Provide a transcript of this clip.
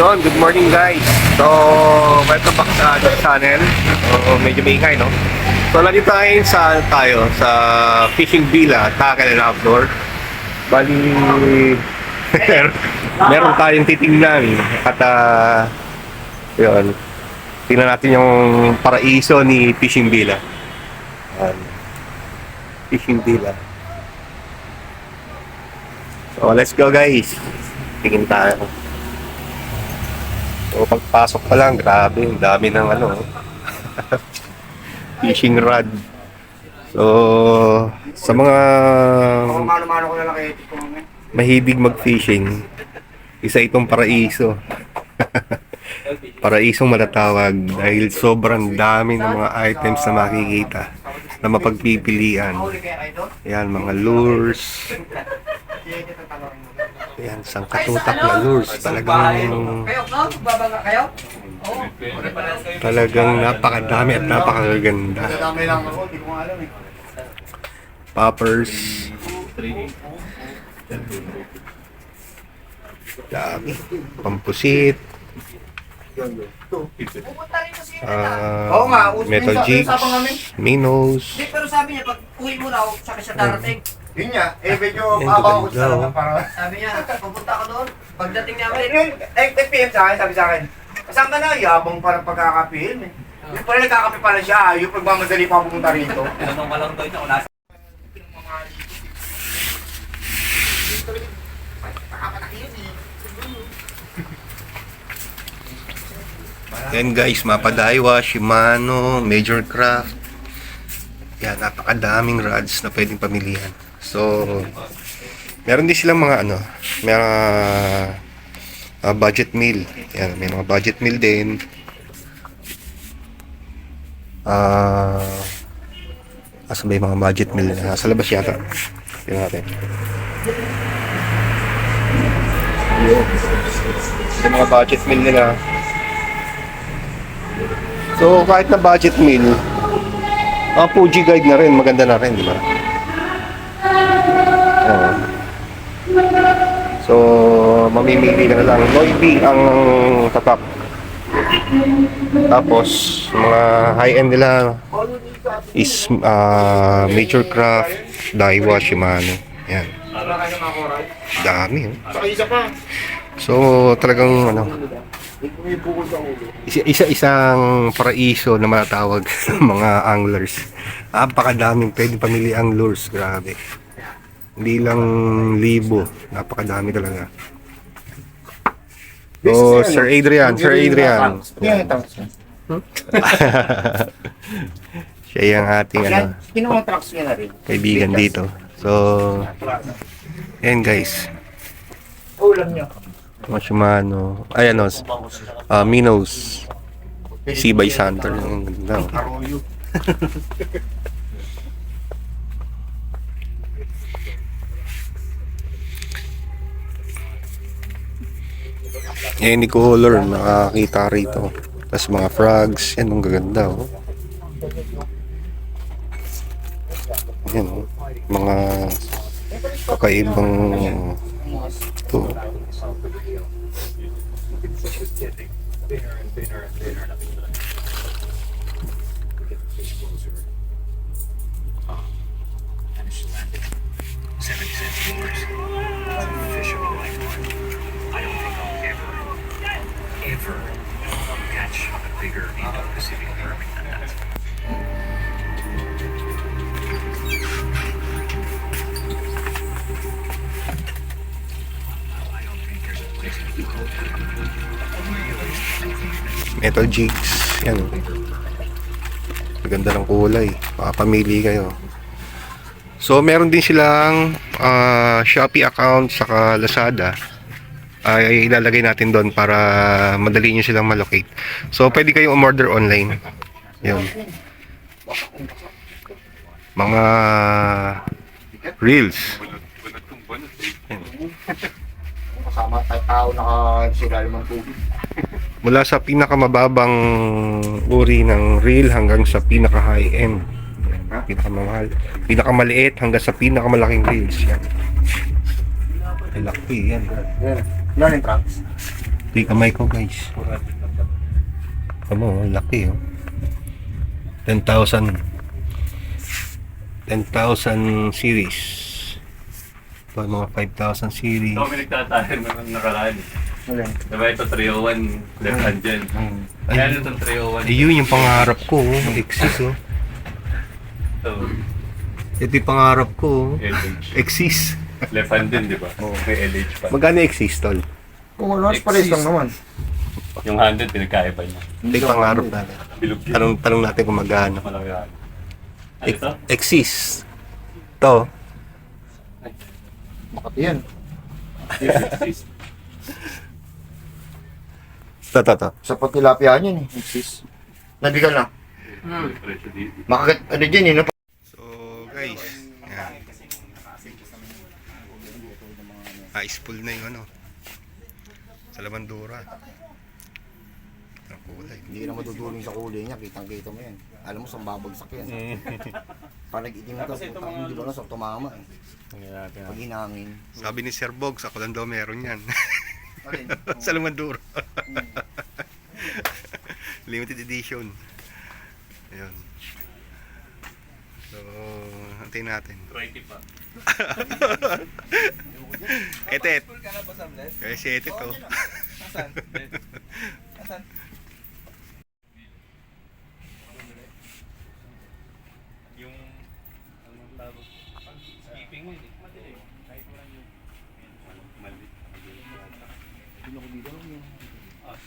Yun, good morning guys. So, welcome back sa ating channel. So, medyo maingay, no? So, nandito tayo sa Fishing Villa, Tackle and Outdoor. Bali, meron tayong titingnan. At, yun, tingnan natin yung paraiso ni Fishing Villa. Fishing Villa. So, let's go guys. Tingin tayo. So, pagpasok pa lang, grabe, ang dami ng fishing rod. So, sa mga mahilig mag-fishing, isa itong paraiso. Paraisong matatawag dahil sobrang dami ng mga items na makikita na mapagpipilian. Yan, mga lures. Yan, sangkatutak na lures. Talagang napakadami at napakaganda. Poppers. Dami. Pampusit. Metal jigs. Minnows. Pero sabi niya, pag uwi mo raw, saka siya darating. Yun niya, medyo mabaw ko sa talaga para... Sabi niya, pupunta ka doon. Pagdating niya, Yun, PM sa akin, sabi sa akin, saan ka na? Yabang parang pagkakapil eh. Yung pala nagkakape pala siya, yung pagmamadali pa pumunta rito. tanong ka lang doon na wala. Yan guys, Mapadaiwa, Shimano, Major Craft. Yan, napakadaming rods na pwedeng pamilihan. So, meron din silang mga budget meal. Yan, may mga budget meal din. Asa ba yung mga budget meal na sa labas yata? Tingnan natin. Yung mga budget meal nila. So, kahit na budget meal, Fuji guide na rin, maganda na rin, di ba? So, mamimili ka na lang. Noibi ang tatak. Tapos, mga high-end nila is Major Craft, Daiwa, Shimano. Yan. Dami. So, talagang isa-isang paraiso na matatawag ng mga anglers. Napakadaming pwedeng pamili ang lures, grabe. Hindi lang libo, napakadami talaga. So, Sir Adrian. Siya yung ating Kinocontracts niya na rin. kaibigan dito. So, yan guys. Ulam niya. Mga Shimano, Minnows, Sea by Santer, ang ganda. Arroyo. Any color nakakita rito. Tapos mga frogs, yan ang gaganda. Yan, mga kakaibang ito. Ever catch a bigger Indo-Pacific hermit than that. Metal jigs, yan. Maganda ng kulay, makapamili kayo. So meron din silang Shopee account saka Lazada. Ay ilalagay natin doon para madali nyo silang malocate. So pwede kayong umorder online. Yun. Mga reels. Kasama tayo tao nakasilalim ng tubig. Mula sa pinakamababang uri ng reel hanggang sa pinaka high end. Pinakamamahal. Pinakamaliit hanggang sa pinakamalaking reels. Yan. Laki yan. Yan. Learning tracks. Di kamay ko guys. Tamo, laki oh. 10,000 series. Ito yung mga 5,000 series. Ito kami nagtatahan ng nakaraan. Alin? Diba ito 301 left hand dyan. Ay, Kaya ito 301. yun yung pangarap ko oh. Exist oh. Ito, Ito yung pangarap ko oh. LH. Exist. Left hand din, di ba? May LH pa. Magkano exist tol? Kung ano, pares lang naman. Yung handed, pinagkaiba niya. Ito yung pangarap natin. Bilog yun. Tanong natin kung magkano. Malaki yan. Ano ito? Exist. To. Makati yan. To. Sa pagtilapia yan eh. Nabigal na. Presyo dito. Makagat, ano dyan eh, no? So guys, yan. Ice pool na yung ano. Sa Lamandura. Ang kulay. Hindi ka na matutulong sa kulay niya, kitang-kita mo yan. Alam mo, saan babagsak yan. Parang nag-itim ka, putang hindi ko na saan tumama eh. Pag hinangin. Sabi ni Sir Bogs, ako lang daw meron yan. Alin? Sa Lamandura. Limited edition. Ayun. So, antayin natin. 20 pa. Etet. Kaya si Etet to. Yung, anong tawag? Skipping mo yun eh. Madilim. Kahit walang yung mali. Ah.